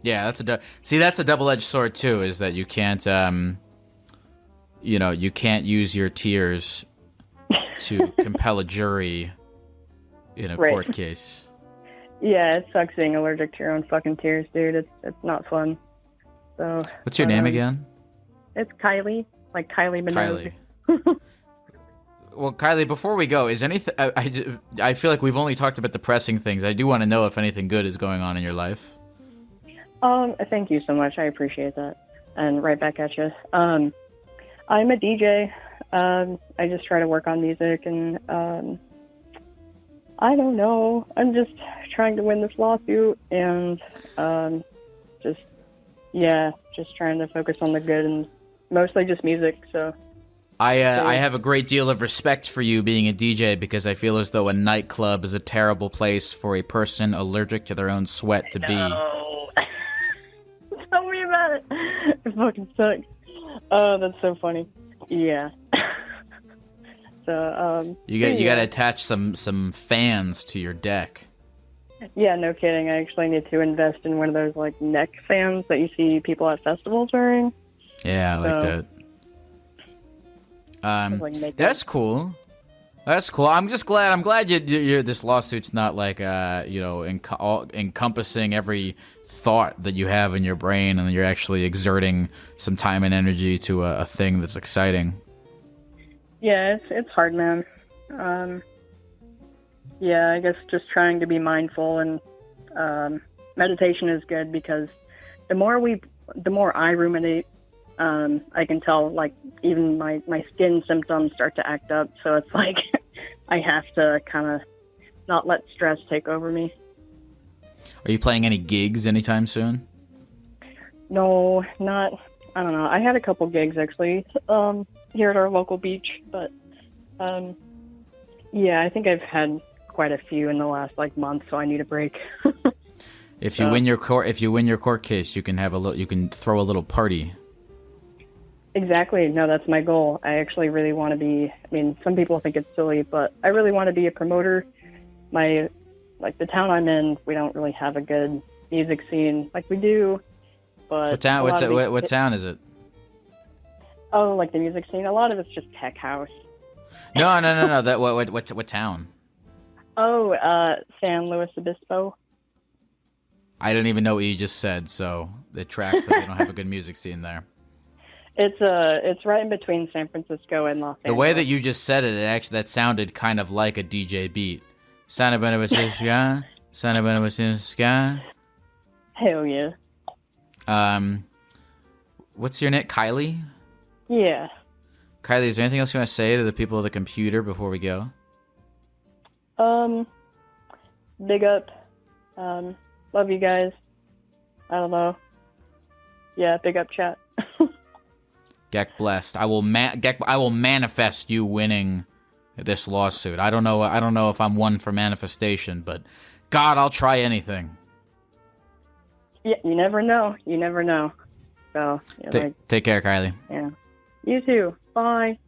Yeah, that's a double-edged sword too. Is that you can't, you can't use your tears to compel a jury in a court case. Yeah, it sucks being allergic to your own fucking tears, dude. It's not fun. So. What's your name again? It's Kylie, like Kylie Minogue. Kylie. Well, Kylie, before we go, is anything? I feel like we've only talked about depressing things. I do want to know if anything good is going on in your life. Thank you so much. I appreciate that. And right back at you. I'm a DJ. I just try to work on music, and I don't know. I'm just trying to win this lawsuit, and just trying to focus on the good and mostly just music. So. I have a great deal of respect for you being a DJ because I feel as though a nightclub is a terrible place for a person allergic to their own sweat to be. Tell me about it. It fucking sucks. Oh, that's so funny. Yeah. So you got to attach some fans to your deck. Yeah, no kidding. I actually need to invest in one of those neck fans that you see people at festivals wearing. Yeah, I like that. That's cool. That's cool. I'm glad you're this lawsuit's not encompassing every thought that you have in your brain, and you're actually exerting some time and energy to a thing that's exciting. Yeah, it's hard, man. Yeah, I guess just trying to be mindful, and meditation is good because the more I ruminate, I can tell, like, even my skin symptoms start to act up. So it's like I have to kind of not let stress take over me. Are you playing any gigs anytime soon? No, not. I don't know. I had a couple gigs actually here at our local beach, but yeah, I think I've had quite a few in the last like month, so I need a break. If you win your court case, you can throw a little party. Exactly. No, that's my goal. I actually really want to be. I mean, some people think it's silly, but I really want to be a promoter. The town I'm in, we don't really have a good music scene. Like we do, but what town is it? Oh, like the music scene. A lot of it's just tech house. No. That what town? Oh, San Luis Obispo. I didn't even know what you just said, so it tracks that they don't have a good music scene there. It's right in between San Francisco and Los Angeles. The way that you just said it, that sounded kind of like a DJ beat. Santa Beneficia, Santa Beneficia. Hell yeah. What's your name? Kylie? Yeah. Kylie, is there anything else you want to say to the people of the computer before we go? Big up. Love you guys. I don't know. Yeah, big up chat. Geck blessed. I will manifest you winning this lawsuit. I don't know if I'm one for manifestation, but God, I'll try anything. Yeah, you never know. You never know. So take care, Kylie. Yeah. You too. Bye.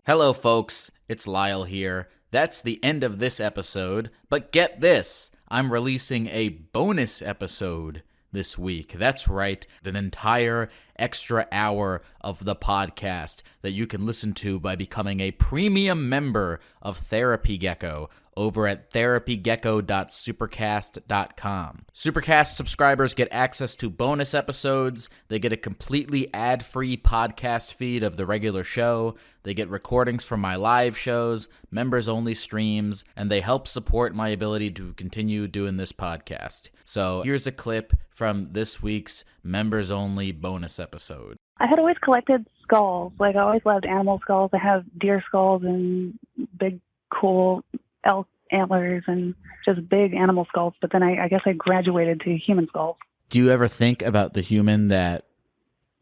Hello, folks. It's Lyle here. That's the end of this episode, but get this. I'm releasing a bonus episode this week. That's right, an entire extra hour of the podcast that you can listen to by becoming a premium member of Therapy Gecko over at therapygecko.supercast.com. Supercast subscribers get access to bonus episodes. They get a completely ad-free podcast feed of the regular show. They get recordings from my live shows, members-only streams, and they help support my ability to continue doing this podcast. So here's a clip from this week's members-only bonus episode. I had always collected skulls. Like, I always loved animal skulls. I have deer skulls and big, cool elk antlers and just big animal skulls. But then I guess I graduated to human skulls. Do you ever think about the human that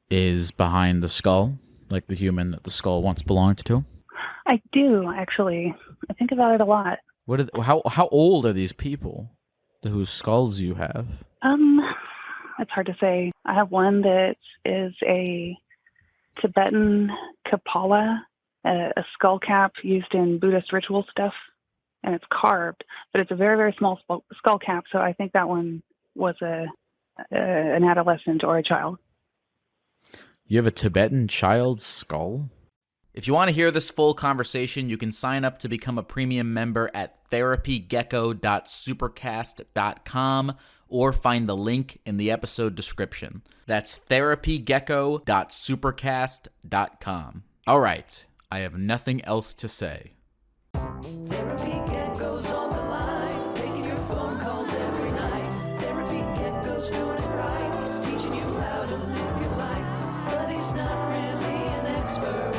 is behind the skull? Like the human that the skull once belonged to? I do, actually. I think about it a lot. How old are these people whose skulls you have? It's hard to say. I have one that is a Tibetan Kapala, a skull cap used in Buddhist ritual stuff, and it's carved, but it's a very, very small skull cap, so I think that one was an adolescent or a child. You have a Tibetan child's skull? If you want to hear this full conversation, you can sign up to become a premium member at therapygecko.supercast.com or find the link in the episode description. That's therapygecko.supercast.com. All right, I have nothing else to say. Therapy Gecko's on the line, taking your phone calls every night. Therapy Gecko's doing it right, he's teaching you how to live your life, but he's not really an expert.